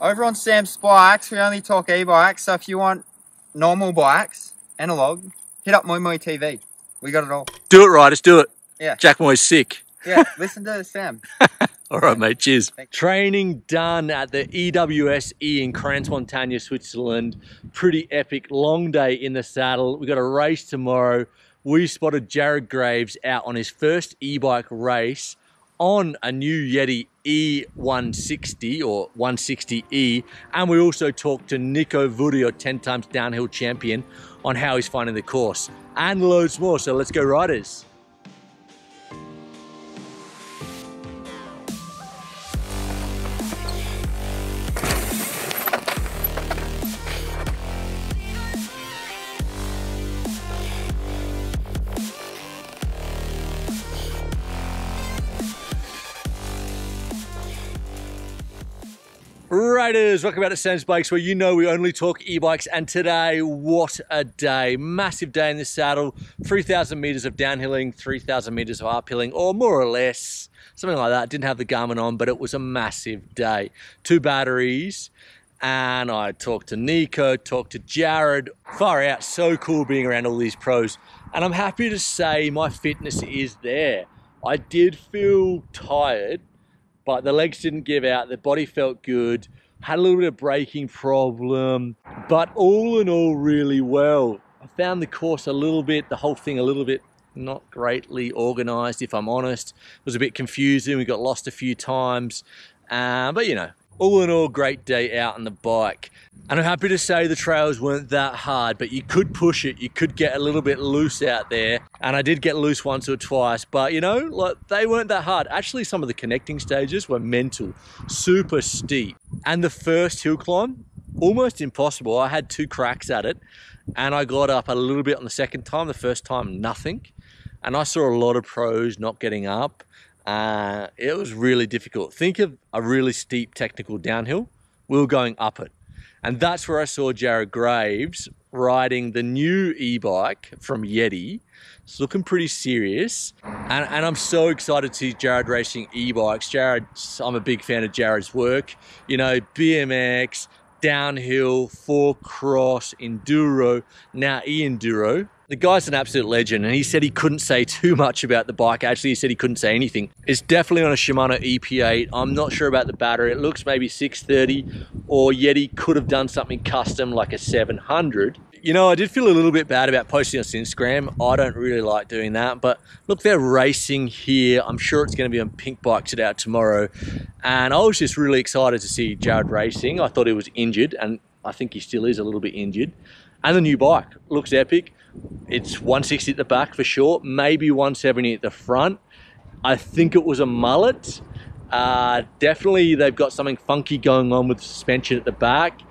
Over on Sam's Bikes, we only talk e-bikes, so if you want normal bikes, analog, hit up Moi Moi TV. We got it all. Do it right, just do it. Yeah. Jack Moy's sick. Yeah, listen to Sam. All right, mate, cheers. Thanks. Training done at the EWSE in Crans-Montana, Switzerland. Pretty epic, long day in the saddle. We got a race tomorrow. We spotted Jared Graves out on his first e-bike race on a new Yeti E160 or 160E. And we also talked to Nico, 10 times downhill champion, on how he's finding the course. And loads more, so let's go riders. Riders, welcome back to Sam's Bikes, where you know we only talk e-bikes, and today, what a day. Massive day in the saddle, 3,000 meters of downhilling, 3,000 meters of uphilling, or more or less, something like that. Didn't have the Garmin on, but it was a massive day. 2 batteries, and I talked to Nico, talked to Jared. Far out, so cool being around all these pros. And I'm happy to say my fitness is there. I did feel tired, but the legs didn't give out, the body felt good, had a little bit of braking problem, but all in all really well. I found the course a little bit, the whole thing a little bit not greatly organized, if I'm honest. It was a bit confusing, we got lost a few times, but you know, all in all, great day out on the bike. And I'm happy to say the trails weren't that hard, but you could push it, you could get a little bit loose out there. And I did get loose once or twice, but you know, like, they weren't that hard. Actually, some of the connecting stages were mental, super steep. And the first hill climb, almost impossible. I had 2 cracks at it, and I got up a little bit on the second time. The first time, nothing. And I saw a lot of pros not getting up. It was really difficult. Think of a really steep technical downhill. We were going up it. And that's where I saw Jared Graves riding the new e-bike from Yeti. It's looking pretty serious. And I'm so excited to see Jared racing e-bikes. I'm a big fan of Jared's work. You know, BMX, downhill, 4-cross, enduro, now e-enduro. The guy's an absolute legend, and he said he couldn't say too much about the bike. Actually, he said he couldn't say anything. It's definitely on a Shimano EP8. I'm not sure about the battery. It looks maybe 630, or Yeti could have done something custom like a 700. You know, I did feel a little bit bad about posting on Instagram. I don't really like doing that, but look, they're racing here. I'm sure it's going to be on Pink Bikes It Out tomorrow. And I was just really excited to see Jared racing. I thought he was injured, and I think he still is a little bit injured. And the new bike looks epic. It's 160 at the back for sure, maybe 170 at the front. I think it was a mullet. Definitely they've got something funky going on with the suspension at the back.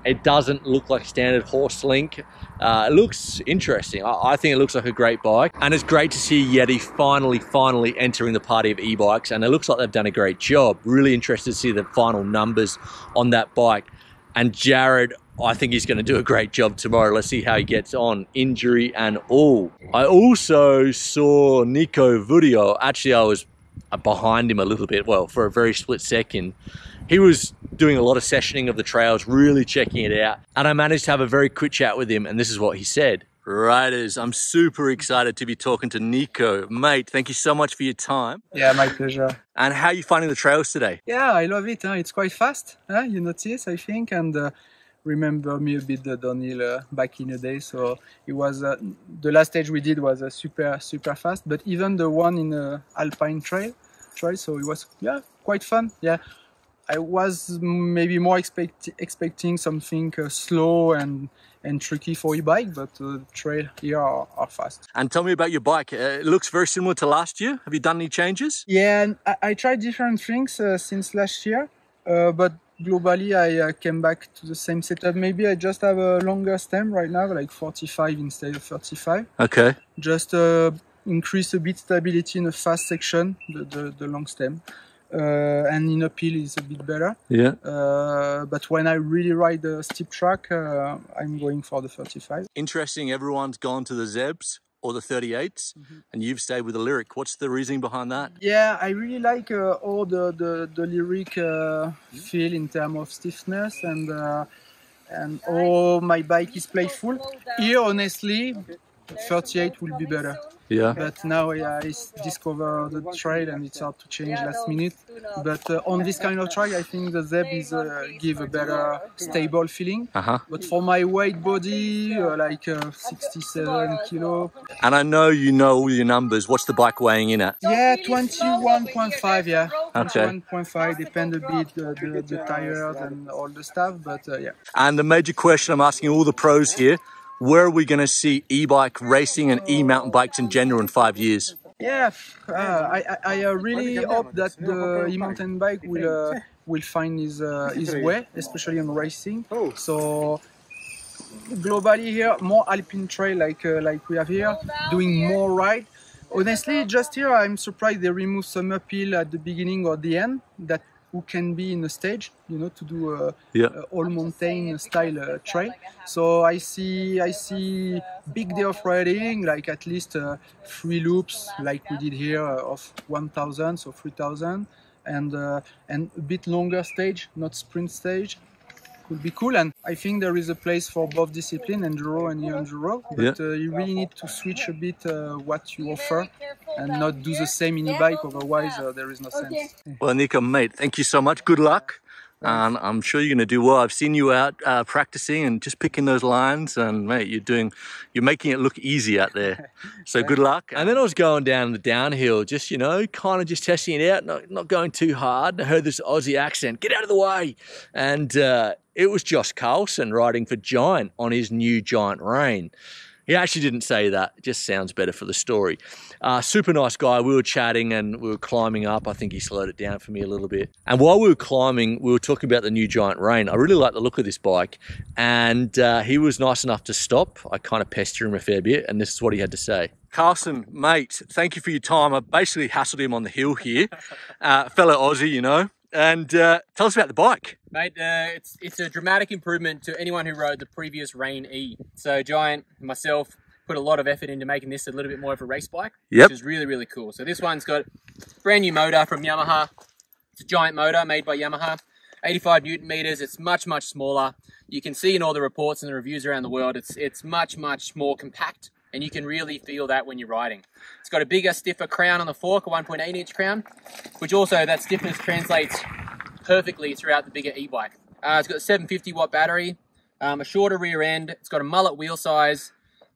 It doesn't look like standard horse link. It looks interesting. I think it looks like a great bike. And it's great to see Yeti finally entering the party of e-bikes. And it looks like they've done a great job. Really interested to see the final numbers on that bike. And Jared, I think he's going to do a great job tomorrow. Let's see how he gets on, injury and all. I also saw Nico video. Actually, I was behind him a little bit, well, for a very split second. He was doing a lot of sessioning of the trails, really checking it out. And I managed to have a very quick chat with him, and this is what he said. Riders, I'm super excited to be talking to Nico. Mate, thank you so much for your time. Yeah, my pleasure. And how are you finding the trails today? Yeah, I love it. It's quite fast, you notice, I think, and remember me a bit the downhill back in the day. So it was, the last stage we did was super fast, but even the one in the Alpine trail, so it was, yeah, quite fun. Yeah, I was maybe more expecting something slow and tricky for e-bike, but the trail here are fast. And tell me about your bike. It looks very similar to last year. Have you done any changes? Yeah, and I tried different things since last year, but globally I came back to the same setup. Maybe I just have a longer stem right now, like 45 instead of 35. Okay. Just increase a bit stability in a fast section, the long stem. And in uphill is a bit better. Yeah. But when I really ride the steep track, I'm going for the 35. Interesting, everyone's gone to the Zebs. or the 38s, and you've stayed with the Lyric. What's the reasoning behind that? Yeah, I really like all the Lyric feel in terms of stiffness and all my bike is playful. Here, honestly, 38 will be better. Yeah. But now I discover the trail and it's hard to change last minute. But on this kind of trail, I think the Zeb is give a better stable feeling. But for my weight body, like 67 kilo. And I know you know all your numbers. What's the bike weighing in at? Yeah, 21.5, yeah. Okay. 21.5, depend a bit the tires and all the stuff, but yeah. And the major question I'm asking all the pros here, where are we going to see e-bike racing and e-mountain bikes in general in 5 years? Yeah, I really hope that the e-mountain bike will find his way, especially on racing. So globally here, more alpine trail like we have here, doing more ride. Honestly, just here I'm surprised they remove some uphill at the beginning or the end that who can be in a stage, you know, to do a all mountain style trail. So I see big day of riding, like at least 3 loops, like we did here of 1,000, so 3,000, and a bit longer stage, not sprint stage. Could be cool, and I think there is a place for both discipline, enduro and enduro, but you really need to switch a bit what you offer and not do the same in e-bike, otherwise there is no sense. Well, Nico, mate, thank you so much. Good luck. And I'm sure you're going to do well. I've seen you out practicing and just picking those lines, and mate, you're making it look easy out there. So good luck. And then I was going down the downhill, just, you know, kind of just testing it out, not going too hard. I heard this Aussie accent, get out of the way. And it was Josh Carson riding for Giant on his new Giant Rain. He actually didn't say that. It just sounds better for the story. Super nice guy. We were chatting and we were climbing up. I think he slowed it down for me a little bit. And while we were climbing, we were talking about the new Giant Rain. I really like the look of this bike. And he was nice enough to stop. I kind of pestered him a fair bit, and this is what he had to say. Carson, mate, thank you for your time. I basically hassled him on the hill here. Fellow Aussie, you know. And tell us about the bike. Mate, it's a dramatic improvement to anyone who rode the previous Rain E. So Giant and myself put a lot of effort into making this a little bit more of a race bike, which is really, really cool. So this one's got a brand new motor from Yamaha. It's a Giant motor made by Yamaha, 85 Newton meters. It's much, much smaller. You can see in all the reports and the reviews around the world, it's much, much more compact, and you can really feel that when you're riding. It's got a bigger, stiffer crown on the fork, a 1.8 inch crown, which also that stiffness translates perfectly throughout the bigger e-bike. It's got a 750 watt battery, a shorter rear end. It's got a mullet wheel size,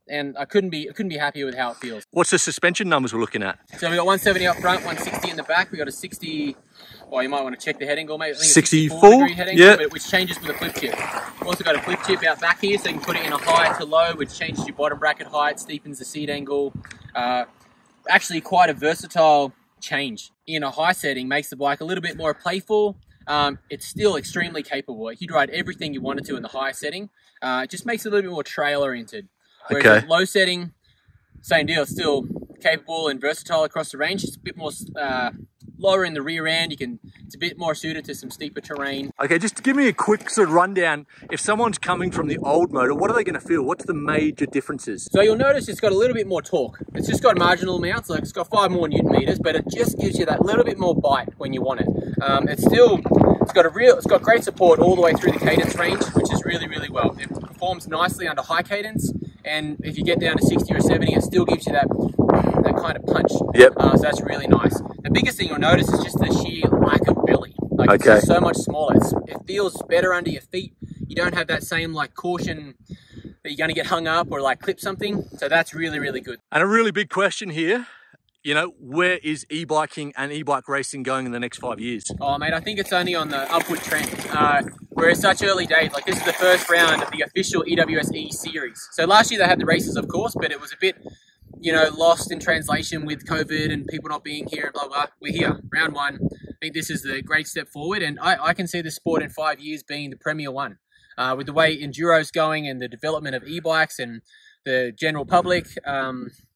and I couldn't be happier with how it feels. What's the suspension numbers we're looking at? So we got 170 up front, 160 in the back. We got a 60. Well, you might want to check the head angle, mate. I think it's 64 degree head angle, which changes with a flip chip. We've also got a flip chip out back here, so you can put it in a high to low, which changes your bottom bracket height, steepens the seat angle. Actually, quite a versatile change in a high setting, makes the bike a little bit more playful. It's still extremely capable. You'd ride everything you wanted to in the high setting. It just makes it a little bit more trail oriented. Whereas at low setting, same deal. It's still capable and versatile across the range. It's a bit more lower in the rear end. It's a bit more suited to some steeper terrain. Okay, just give me a quick sort of rundown. If someone's coming from the old motor, what are they going to feel? What's the major differences? So you'll notice it's got a little bit more torque. It's just got marginal amounts, like it's got 5 more Newton meters, but it just gives you that little bit more bite when you want it. It's got great support all the way through the cadence range, which is really, really well. It performs nicely under high cadence, and if you get down to 60 or 70, it still gives you that kind of punch. So that's really nice. The biggest thing you'll notice is just the sheer lack of belly. Like it's just so much smaller. It feels better under your feet. You don't have that same like caution that you're going to get hung up or like clip something. So that's really, really good. And a really big question here, you know, where is e-biking and e-bike racing going in the next 5 years? Oh, mate, I think it's only on the upward trend. We're in such early days. Like, this is the first round of the official EWSE series. So last year they had the races, of course, but it was a bit, you know, lost in translation with COVID and people not being here and blah, blah. We're here, round 1. I think this is the great step forward, and I can see the sport in 5 years being the premier one. With the way enduro's going and the development of e-bikes and the general public,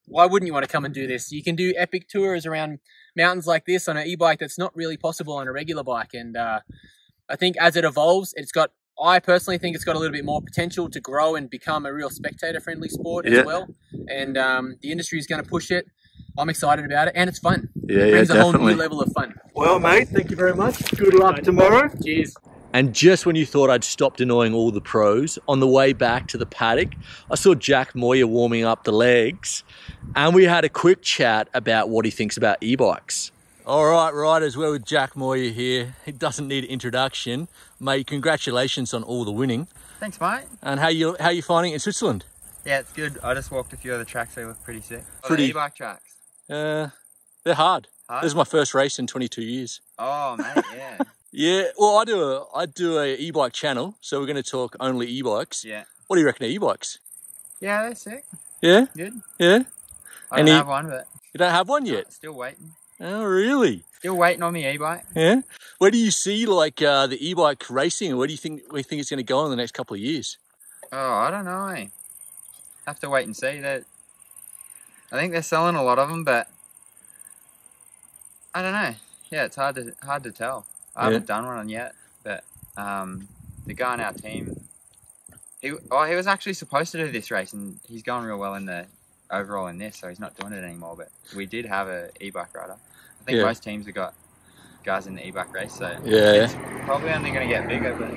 why wouldn't you want to come and do this? You can do epic tours around mountains like this on an e-bike that's not really possible on a regular bike. And I think as it evolves, it's got I personally think it's got a little bit more potential to grow and become a real spectator-friendly sport as well. And the industry is going to push it. I'm excited about it, and it's fun. It brings a whole new level of fun. Well, mate, thank you very much. Good luck tomorrow. Cheers. And just when you thought I'd stopped annoying all the pros, on the way back to the paddock, I saw Jack Moyer warming up the legs, and we had a quick chat about what he thinks about e-bikes. All right, riders, we're with Jack Moyer here. He doesn't need introduction. Mate, congratulations on all the winning. Thanks, mate. And how you finding it in Switzerland? Yeah, it's good. I just walked a few of the tracks. They look pretty sick. Pretty e-bike tracks. They're hard. This is my first race in 22 years. Oh, mate, yeah. Yeah, well, I do a e-bike channel, so we're going to talk only e-bikes. Yeah. What do you reckon of e-bikes? Yeah, they're sick. Yeah? Good. Yeah? I don't have one, but... You don't have one yet? Still waiting. Oh, really? Still waiting on the e-bike. Yeah? Where do you see, like, the e-bike racing, and where do you think it's going to go in the next couple of years? Oh, I don't know, eh? Have to wait and see. I think they're selling a lot of them, but... I don't know. Yeah, it's hard to tell. I haven't done one yet, but the guy on our team, he was actually supposed to do this race, and he's going real well in the overall in this, so he's not doing it anymore. But we did have a e-bike rider. I think most teams have got guys in the e-bike race, so it's probably only going to get bigger, but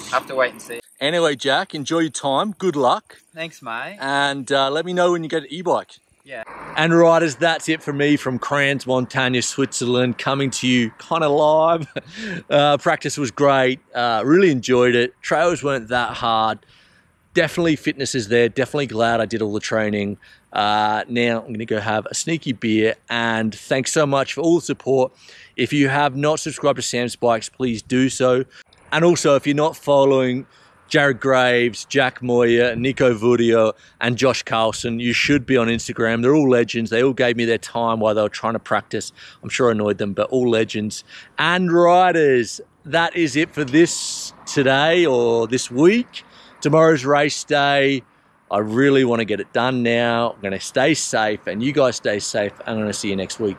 have to wait and see. Anyway, Jack, enjoy your time. Good luck. Thanks, mate. And let me know when you get an e-bike. Yeah. And riders, that's it for me from Crans, Montagna, Switzerland, coming to you kind of live. Practice was great. Really enjoyed it. Trails weren't that hard. Definitely fitness is there. Definitely glad I did all the training. Now I'm going to go have a sneaky beer. And thanks so much for all the support. If you have not subscribed to Sam's Bikes, please do so. And also, if you're not following Jared Graves, Jack Moyer, Nico Vudio, and Josh Carson, you should be on Instagram. They're all legends. They all gave me their time while they were trying to practice. I'm sure I annoyed them, but all legends. And riders, that is it for this today or this week. Tomorrow's race day. I really want to get it done now. I'm going to stay safe, and you guys stay safe. I'm going to see you next week.